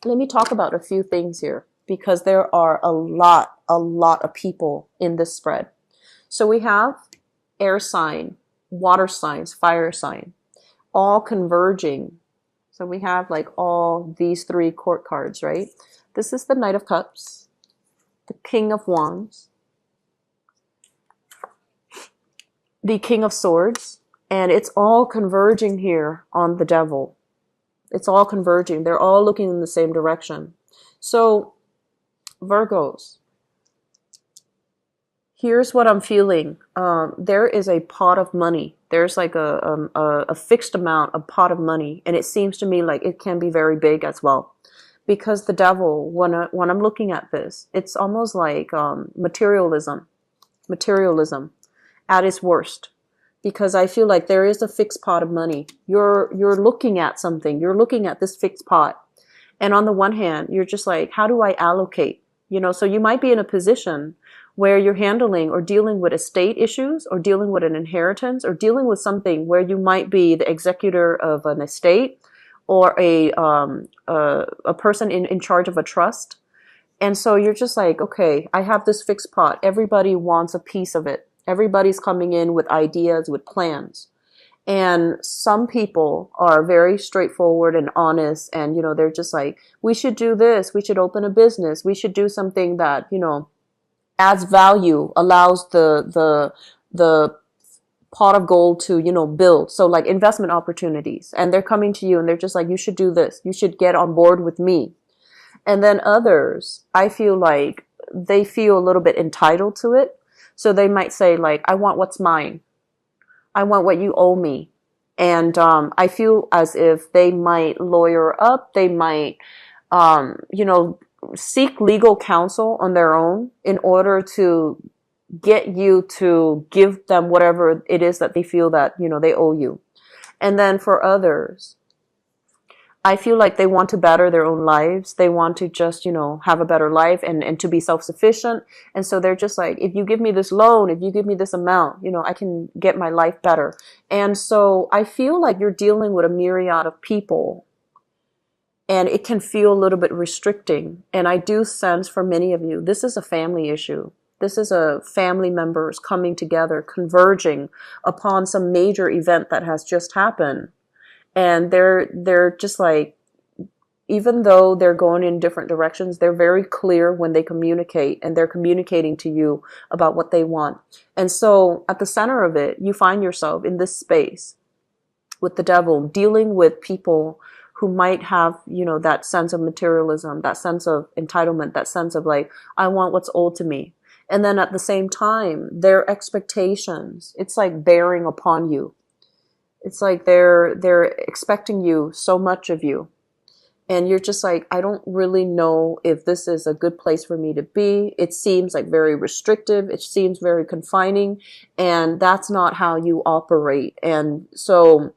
let me talk about a few things here because there are a lot of people in this spread. So we have air sign, water signs, fire sign, all converging. So we have like all these three court cards, right? This is the Knight of Cups, the King of Wands, the King of Swords, and it's all converging here on the Devil. It's all converging. They're all looking in the same direction. So, Virgos, here's what I'm feeling. There is a pot of money. There's like a fixed amount, a pot of money, and it seems to me like it can be very big as well. Because the Devil, when I'm looking at this, it's almost like materialism at its worst. Because I feel like there is a fixed pot of money. You're looking at something. You're looking at this fixed pot. And on the one hand, you're just like, how do I allocate? You know, so you might be in a position where you're handling or dealing with estate issues or dealing with an inheritance or dealing with something where you might be the executor of an estate or a person in charge of a trust. And so you're just like, okay, I have this fixed pot. Everybody wants a piece of it. Everybody's coming in with ideas, with plans. And some people are very straightforward and honest. And, you know, they're just like, we should do this. We should open a business. We should do something that, you know, adds value, allows the pot of gold to, you know, build. So like investment opportunities. And they're coming to you and they're just like, you should do this. You should get on board with me. And then others, I feel like they feel a little bit entitled to it. So they might say like, I want what's mine. I want what you owe me. And I feel as if they might lawyer up. They might, you know, seek legal counsel on their own in order to get you to give them whatever it is that they feel that, you know, they owe you. And then for others, I feel like they want to better their own lives. They want to just, you know, have a better life and to be self-sufficient. And so they're just like, if you give me this loan, if you give me this amount, you know, I can get my life better. And so I feel like you're dealing with a myriad of people and it can feel a little bit restricting. And I do sense for many of you, this is a family issue. This is a family members coming together, converging upon some major event that has just happened. And they're just like, even though they're going in different directions, they're very clear when they communicate and they're communicating to you about what they want. And so at the center of it, you find yourself in this space with the Devil, dealing with people who might have, you know, that sense of materialism, that sense of entitlement, that sense of like, I want what's owed to me. And then at the same time, their expectations, it's like bearing upon you. It's like they're expecting you so much of you. And you're just like, I don't really know if this is a good place for me to be. It seems like very restrictive. It seems very confining. And that's not how you operate. And so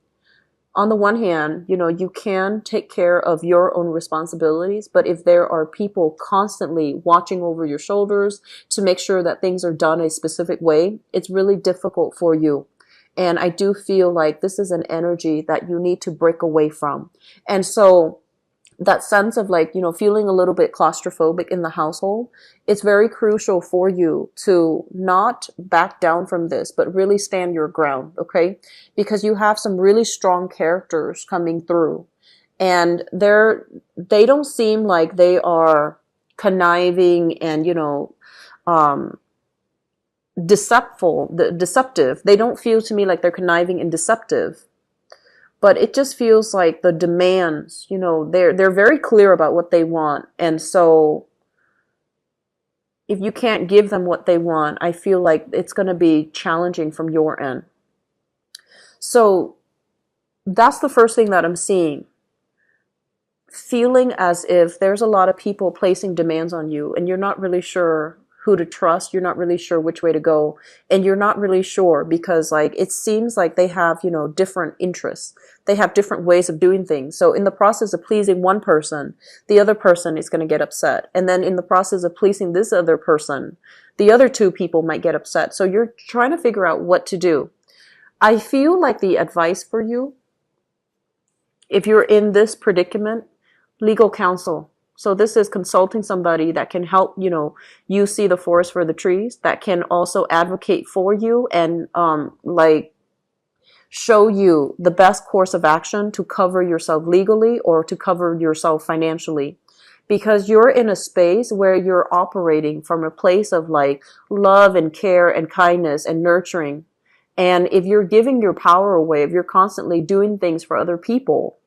on the one hand, you know, you can take care of your own responsibilities. But if there are people constantly watching over your shoulders to make sure that things are done a specific way, it's really difficult for you. And I do feel like this is an energy that you need to break away from. And so that sense of like, you know, feeling a little bit claustrophobic in the household, it's very crucial for you to not back down from this, but really stand your ground, okay? Because you have some really strong characters coming through. And they don't seem like they are conniving and, you know, deceptive. They don't feel to me like they're conniving and deceptive, but it just feels like the demands, you know, they're very clear about what they want. And so if you can't give them what they want, I feel like it's going to be challenging from your end. So that's the first thing that I'm seeing. Feeling as if there's a lot of people placing demands on you and you're not really sure who to trust. You're not really sure which way to go. And you're not really sure because like, it seems like they have, you know, different interests. They have different ways of doing things. So in the process of pleasing one person, the other person is going to get upset. And then in the process of pleasing this other person, the other two people might get upset. So you're trying to figure out what to do. I feel like the advice for you, if you're in this predicament, legal counsel. So this is consulting somebody that can help, you see the forest for the trees, that can also advocate for you and like show you the best course of action to cover yourself legally or to cover yourself financially. Because you're in a space where you're operating from a place of like love and care and kindness and nurturing. And if you're giving your power away, if you're constantly doing things for other people,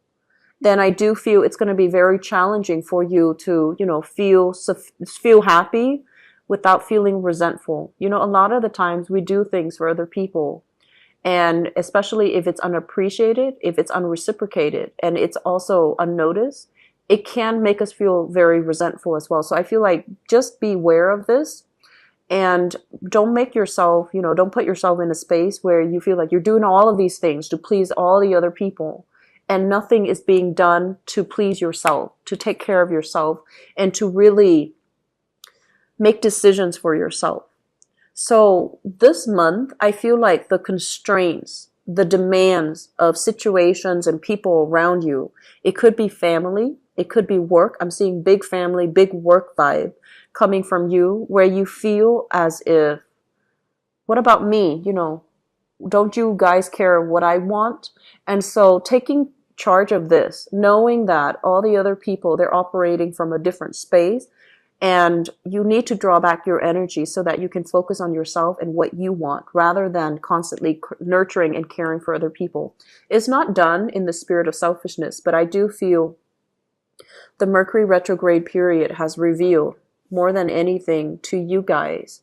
then I do feel it's going to be very challenging for you to, feel happy without feeling resentful. A lot of the times we do things for other people, and especially if it's unappreciated, if it's unreciprocated, and it's also unnoticed, it can make us feel very resentful as well. So I feel like just be aware of this, and don't make yourself, don't put yourself in a space where you feel like you're doing all of these things to please all the other people, and nothing is being done to please yourself, to take care of yourself, and to really make decisions for yourself. So this month, I feel like the constraints, the demands of situations and people around you, it could be family, it could be work. I'm seeing big family, big work vibe coming from you, where you feel as if, what about me? Don't you guys care what I want? And so taking charge of this, knowing that all the other people, they're operating from a different space, and you need to draw back your energy so that you can focus on yourself and what you want rather than constantly nurturing and caring for other people. It's not done in the spirit of selfishness, but I do feel the Mercury retrograde period has revealed more than anything to you guys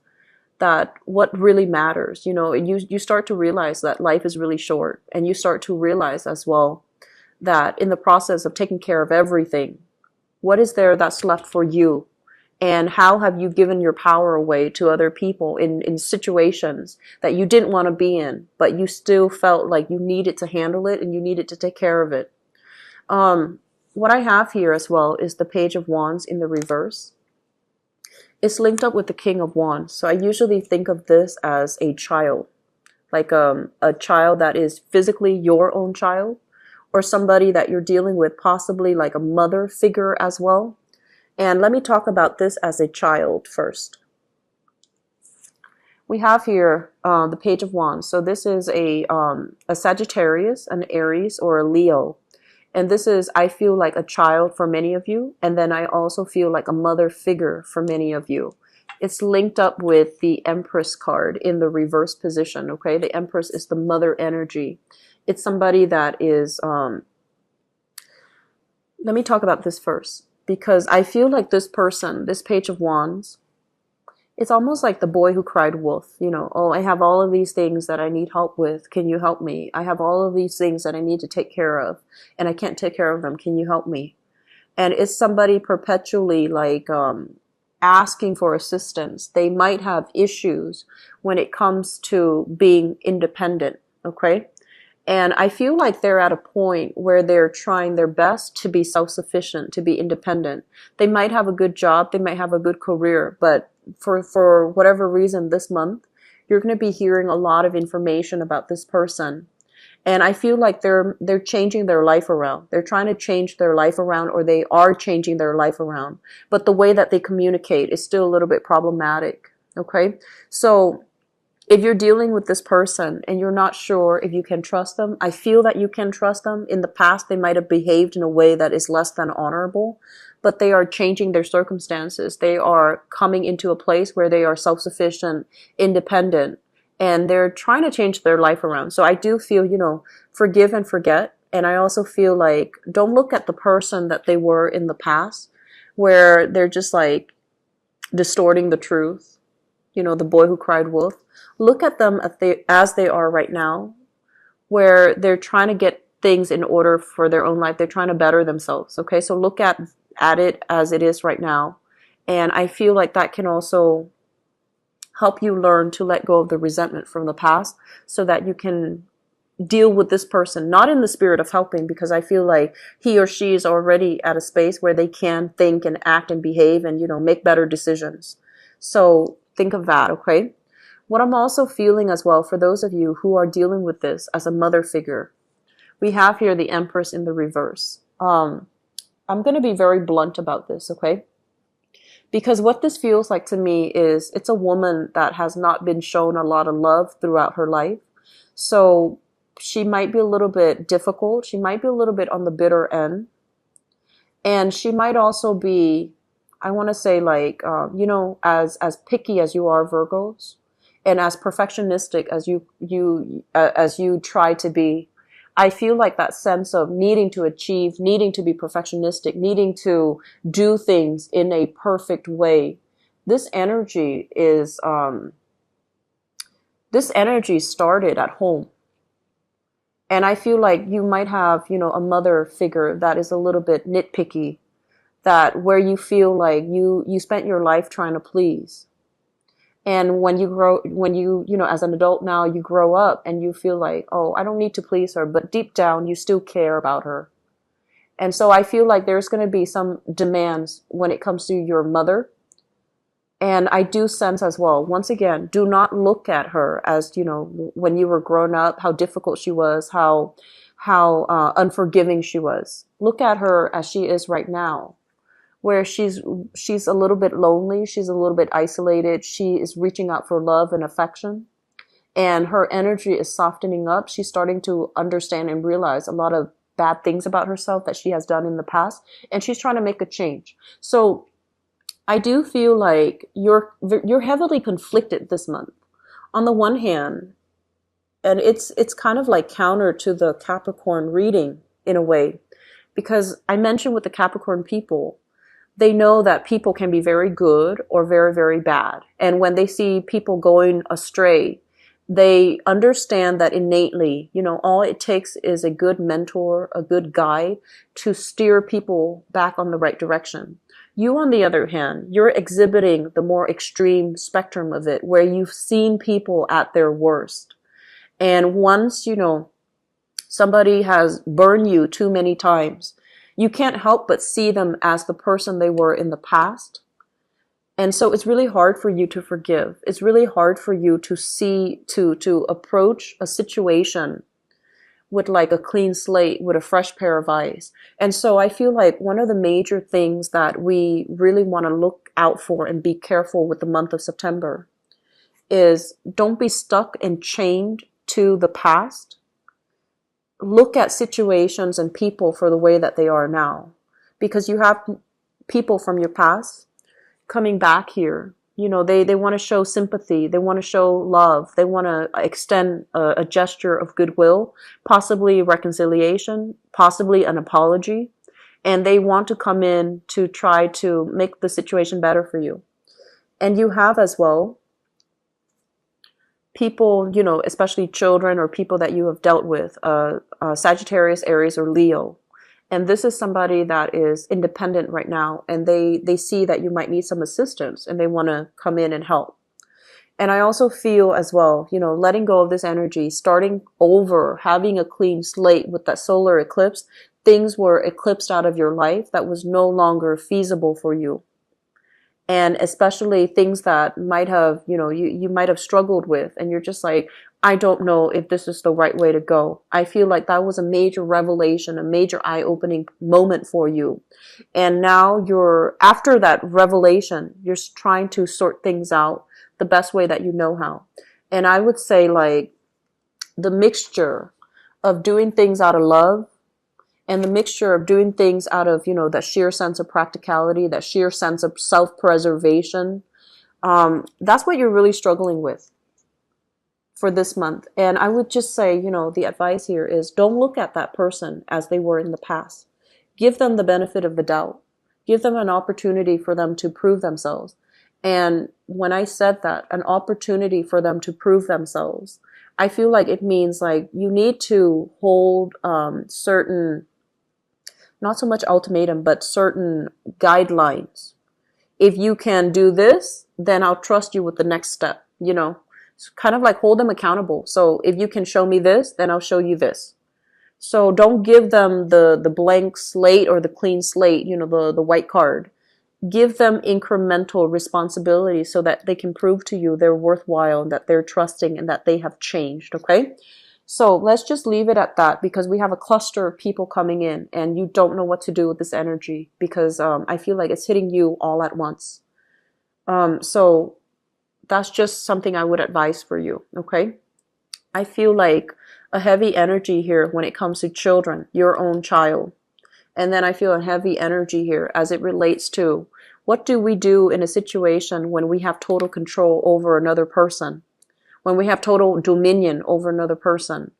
that what really matters. You start to realize that life is really short, and you start to realize as well that in the process of taking care of everything, what is there that's left for you? And how have you given your power away to other people in situations that you didn't want to be in, but you still felt like you needed to handle it and you needed to take care of it? What I have here as well is the Page of Wands in the reverse. It's linked up with the King of Wands. So I usually think of this as a child, like a child that is physically your own child, or somebody that you're dealing with, possibly like a mother figure as well. And let me talk about this as a child first. We have here the Page of Wands. So this is a Sagittarius, an Aries, or a Leo. And this is, I feel like a child for many of you. And then I also feel like a mother figure for many of you. It's linked up with the Empress card in the reverse position, okay? The Empress is the mother energy. It's somebody that is, let me talk about this first. Because I feel like this person, this Page of Wands, it's almost like the boy who cried wolf. Oh, I have all of these things that I need help with. Can you help me? I have all of these things that I need to take care of, and I can't take care of them. Can you help me? And it's somebody perpetually like asking for assistance. They might have issues when it comes to being independent, okay? And I feel like they're at a point where they're trying their best to be self-sufficient, to be independent. They might have a good job, they might have a good career, but for whatever reason this month, you're going to be hearing a lot of information about this person. And I feel like they're changing their life around. They're trying to change their life around, or they are changing their life around. But the way that they communicate is still a little bit problematic, okay? So if you're dealing with this person and you're not sure if you can trust them, I feel that you can trust them. In the past, they might have behaved in a way that is less than honorable, but they are changing their circumstances. They are coming into a place where they are self-sufficient, independent, and they're trying to change their life around. So I do feel, forgive and forget. And I also feel like don't look at the person that they were in the past, where they're just like distorting the truth. The boy who cried wolf. Look at them as they are right now, where they're trying to get things in order for their own life. They're trying to better themselves. Okay, so look at it as it is right now. And I feel like that can also help you learn to let go of the resentment from the past so that you can deal with this person, not in the spirit of helping, because I feel like he or she is already at a space where they can think and act and behave and, make better decisions. So think of that, okay? What I'm also feeling as well, for those of you who are dealing with this as a mother figure, we have here the Empress in the reverse. I'm going to be very blunt about this, okay? Because what this feels like to me is it's a woman that has not been shown a lot of love throughout her life. So she might be a little bit difficult. She might be a little bit on the bitter end. And she might also be, I want to say like, as picky as you are, Virgos, and as perfectionistic as you try to be, I feel like that sense of needing to achieve, needing to be perfectionistic, needing to do things in a perfect way. This energy is, this energy started at home. And I feel like you might have, a mother figure that is a little bit nitpicky, that where you feel like you spent your life trying to please. And when you grow, as an adult now, you grow up and you feel like, oh, I don't need to please her, but deep down you still care about her. And so I feel like there's going to be some demands when it comes to your mother. And I do sense as well, once again, do not look at her as, when you were growing up, how difficult she was, how unforgiving she was. Look at her as she is right now, where she's a little bit lonely, she's a little bit isolated, she is reaching out for love and affection, and her energy is softening up. She's starting to understand and realize a lot of bad things about herself that she has done in the past, and she's trying to make a change. So I do feel like you're heavily conflicted this month. On the one hand, and it's kind of like counter to the Capricorn reading in a way, because I mentioned with the Capricorn people, they know that people can be very good or very, very bad. And when they see people going astray, they understand that innately, all it takes is a good mentor, a good guide to steer people back on the right direction. You, on the other hand, you're exhibiting the more extreme spectrum of it, where you've seen people at their worst. And once, somebody has burned you too many times, you can't help but see them as the person they were in the past. And so it's really hard for you to forgive. It's really hard for you to to approach a situation with like a clean slate, with a fresh pair of eyes. And so I feel like one of the major things that we really want to look out for and be careful with the month of September is don't be stuck and chained to the past. Look at situations and people for the way that they are now, because you have people from your past coming back here. They want to show sympathy. They want to show love. They want to extend a gesture of goodwill, possibly reconciliation, possibly an apology. And they want to come in to try to make the situation better for you. And you have as well people, especially children or people that you have dealt with, Sagittarius, Aries, or Leo. And this is somebody that is independent right now, and they see that you might need some assistance and they want to come in and help. And I also feel as well, letting go of this energy, starting over, having a clean slate with that solar eclipse, things were eclipsed out of your life that was no longer feasible for you. And especially things that might have, you might have struggled with, and you're just like, I don't know if this is the right way to go. I feel like that was a major revelation, a major eye-opening moment for you. And now after that revelation, you're trying to sort things out the best way that you know how. And I would say like the mixture of doing things out of love and the mixture of doing things out of, that sheer sense of practicality, that sheer sense of self-preservation, that's what you're really struggling with for this month. And I would just say, the advice here is don't look at that person as they were in the past. Give them the benefit of the doubt. Give them an opportunity for them to prove themselves. And when I said that, an opportunity for them to prove themselves, I feel like it means like you need to hold certain, not so much ultimatum, but certain guidelines. If you can do this, then I'll trust you with the next step, It's kind of like hold them accountable. So if you can show me this, then I'll show you this. So don't give them the blank slate or the clean slate, the white card. Give them incremental responsibility so that they can prove to you they're worthwhile and that they're trusting and that they have changed, okay? So let's just leave it at that because we have a cluster of people coming in and you don't know what to do with this energy because I feel like it's hitting you all at once. So that's just something I would advise for you, okay? I feel like a heavy energy here when it comes to children, your own child. And then I feel a heavy energy here as it relates to what do we do in a situation when we have total control over another person? When we have total dominion over another person?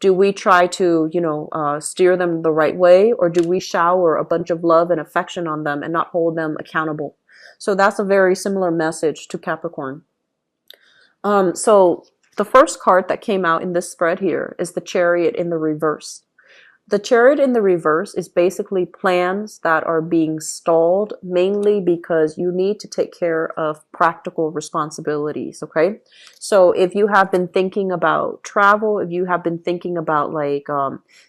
Do we try to, steer them the right way, or do we shower a bunch of love and affection on them and not hold them accountable? So that's a very similar message to Capricorn. So the first card that came out in this spread here is the Chariot in the reverse. The Chariot in the reverse is basically plans that are being stalled mainly because you need to take care of practical responsibilities, okay? So if you have been thinking about travel, if you have been thinking about like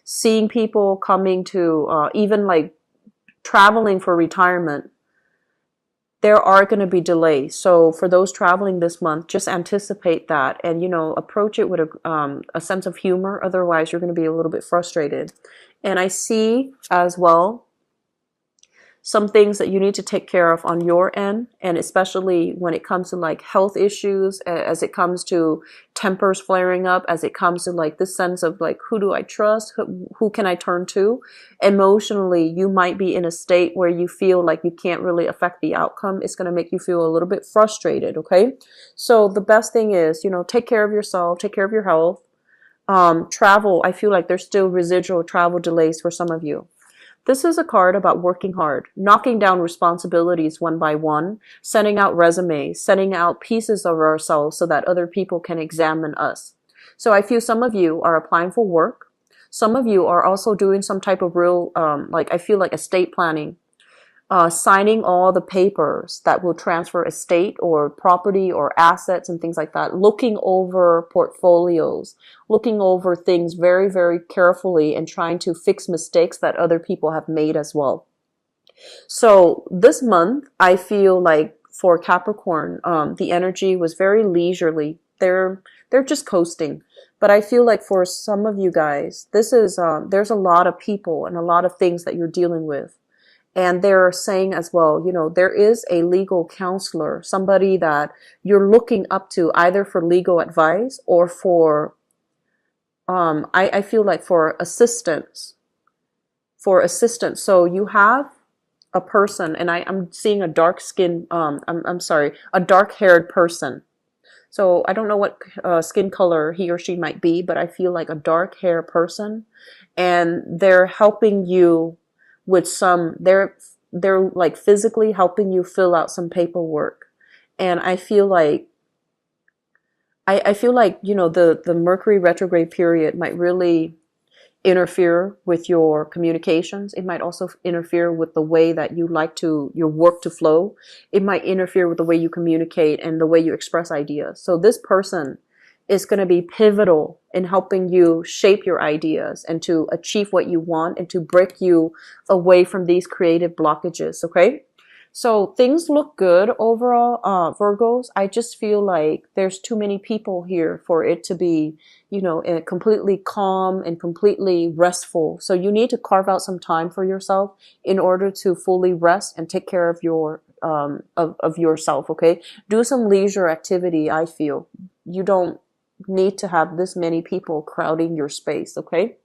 seeing people coming to even like traveling for retirement, there are going to be delays. So for those traveling this month, just anticipate that and, approach it with a sense of humor. Otherwise, you're going to be a little bit frustrated. And I see as well some things that you need to take care of on your end, and especially when it comes to like health issues, as it comes to tempers flaring up, as it comes to like this sense of like, who do I trust? Who can I turn to? Emotionally, you might be in a state where you feel like you can't really affect the outcome. It's going to make you feel a little bit frustrated, okay? So the best thing is, take care of yourself, take care of your health. Travel, I feel like there's still residual travel delays for some of you. This is a card about working hard, knocking down responsibilities one by one, sending out resumes, sending out pieces of ourselves so that other people can examine us. So I feel some of you are applying for work. Some of you are also doing some type of real, I feel like estate planning. Signing all the papers that will transfer estate or property or assets and things like that, looking over portfolios, looking over things very, very carefully and trying to fix mistakes that other people have made as well. So this month, I feel like for Capricorn, the energy was very leisurely. They're just coasting. But I feel like for some of you guys, this is there's a lot of people and a lot of things that you're dealing with. And they're saying as well, there is a legal counselor, somebody that you're looking up to either for legal advice or for, I feel like for assistance. So you have a person, and I'm seeing a dark skin, I'm sorry, a dark haired person. So I don't know what skin color he or she might be, but I feel like a dark hair person, and they're helping you with they're like physically helping you fill out some paperwork. And I feel like the Mercury retrograde period might really interfere with your communications. It might also interfere with the way that you like your work to flow. It might interfere with the way you communicate and the way you express ideas. So this person is going to be pivotal in helping you shape your ideas and to achieve what you want and to break you away from these creative blockages, okay? So things look good overall, Virgos. I just feel like there's too many people here for it to be, completely calm and completely restful. So you need to carve out some time for yourself in order to fully rest and take care of of yourself, okay? Do some leisure activity, I feel. You don't need to have this many people crowding your space, okay?